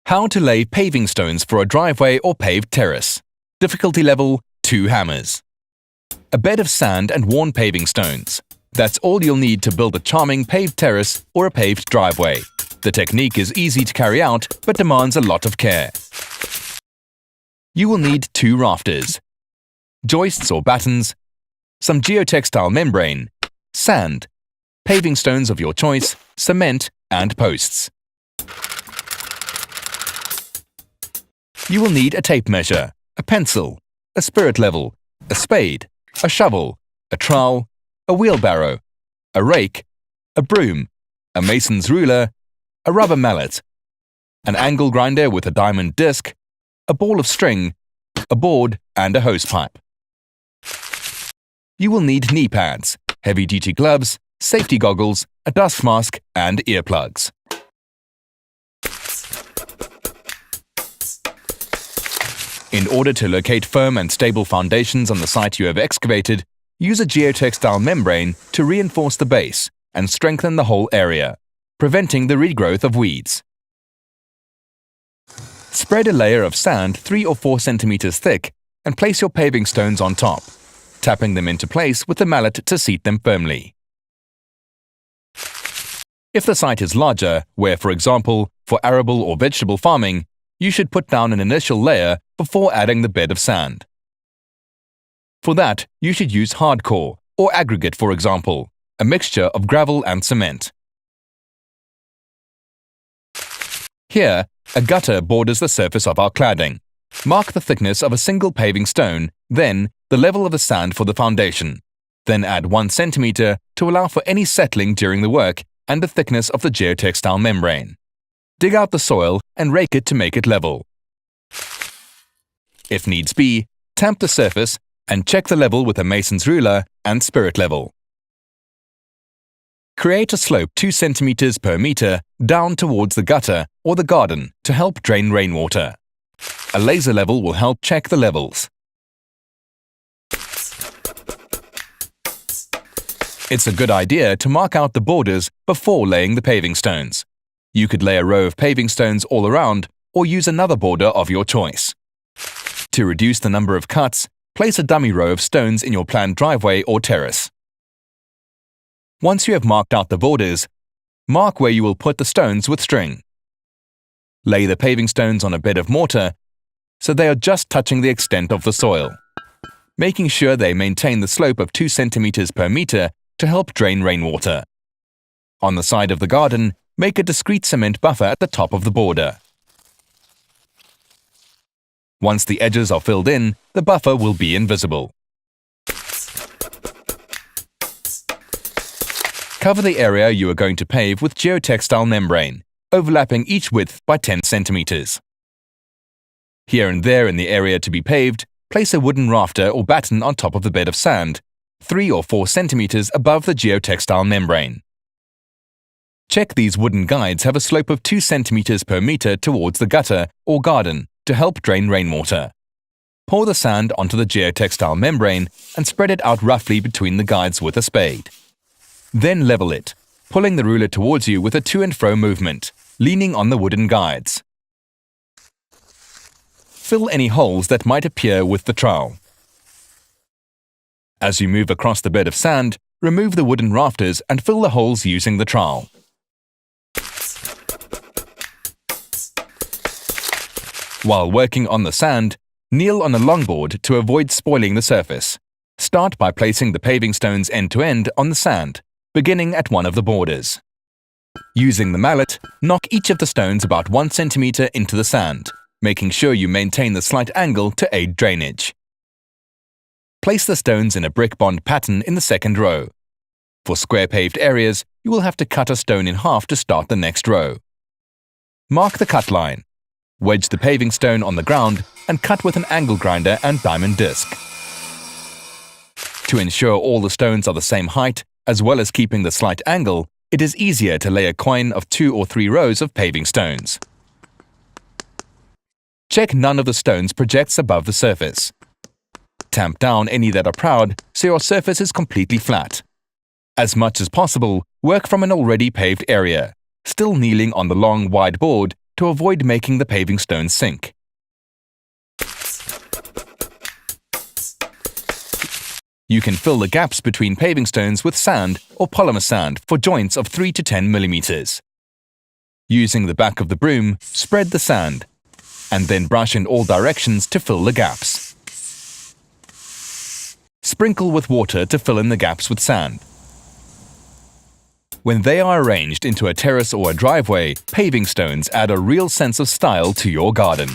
How to lay paving stones for a driveway or paved terrace. Difficulty level 2 hammers. A bed of sand and worn paving stones. That's all you'll need to build a charming paved terrace or a paved driveway. The technique is easy to carry out but demands a lot of care. You will need 2 rafters, joists or battens, some geotextile membrane, sand, paving stones of your choice, cement and posts. You will need a tape measure, a pencil, a spirit level, a spade, a shovel, a trowel, a wheelbarrow, a rake, a broom, a mason's ruler, a rubber mallet, an angle grinder with a diamond disc, a ball of string, a board and a hosepipe. You will need knee pads, heavy-duty gloves, safety goggles, a dust mask and earplugs. In order to locate firm and stable foundations on the site you have excavated, use a geotextile membrane to reinforce the base and strengthen the whole area, preventing the regrowth of weeds. Spread a layer of sand 3 or 4 centimeters thick and place your paving stones on top, tapping them into place with the mallet to seat them firmly. If the site is larger, where for example, for arable or vegetable farming, you should put down an initial layer before adding the bed of sand. For that, you should use hardcore or aggregate, for example, a mixture of gravel and cement. Here, a gutter borders the surface of our cladding. Mark the thickness of a single paving stone, then the level of the sand for the foundation. Then add 1 centimeter to allow for any settling during the work and the thickness of the geotextile membrane. Dig out the soil and rake it to make it level. If needs be, tamp the surface and check the level with a mason's ruler and spirit level. Create a slope 2 centimeters per meter down towards the gutter or the garden to help drain rainwater. A laser level will help check the levels. It's a good idea to mark out the borders before laying the paving stones. You could lay a row of paving stones all around or use another border of your choice. To reduce the number of cuts, place a dummy row of stones in your planned driveway or terrace. Once you have marked out the borders, mark where you will put the stones with string. Lay the paving stones on a bed of mortar so they are just touching the extent of the soil, making sure they maintain the slope of 2 centimeters per meter to help drain rainwater. On the side of the garden, make a discrete cement buffer at the top of the border. Once the edges are filled in, the buffer will be invisible. Cover the area you are going to pave with geotextile membrane, overlapping each width by 10 centimeters. Here and there in the area to be paved, place a wooden rafter or batten on top of the bed of sand, 3 or 4 centimeters above the geotextile membrane. Check these wooden guides have a slope of 2 centimeters per meter towards the gutter or garden to help drain rainwater. Pour the sand onto the geotextile membrane and spread it out roughly between the guides with a spade. Then level it, pulling the ruler towards you with a to and fro movement, leaning on the wooden guides. Fill any holes that might appear with the trowel. As you move across the bed of sand, remove the wooden rafters and fill the holes using the trowel. While working on the sand, kneel on a longboard to avoid spoiling the surface. Start by placing the paving stones end to end on the sand, beginning at one of the borders. Using the mallet, knock each of the stones about 1 centimeter into the sand, making sure you maintain the slight angle to aid drainage. Place the stones in a brick bond pattern in the second row. For square paved areas, you will have to cut a stone in half to start the next row. Mark the cut line. Wedge the paving stone on the ground and cut with an angle grinder and diamond disc. To ensure all the stones are the same height, as well as keeping the slight angle, it is easier to lay a quoin of 2 or 3 rows of paving stones. Check none of the stones projects above the surface. Tamp down any that are proud so your surface is completely flat. As much as possible, work from an already paved area, still kneeling on the long, wide board to avoid making the paving stones sink. You can fill the gaps between paving stones with sand or polymer sand for joints of 3 to 10 millimeters. Using the back of the broom, spread the sand, and then brush in all directions to fill the gaps. Sprinkle with water to fill in the gaps with sand. When they are arranged into a terrace or a driveway, paving stones add a real sense of style to your garden.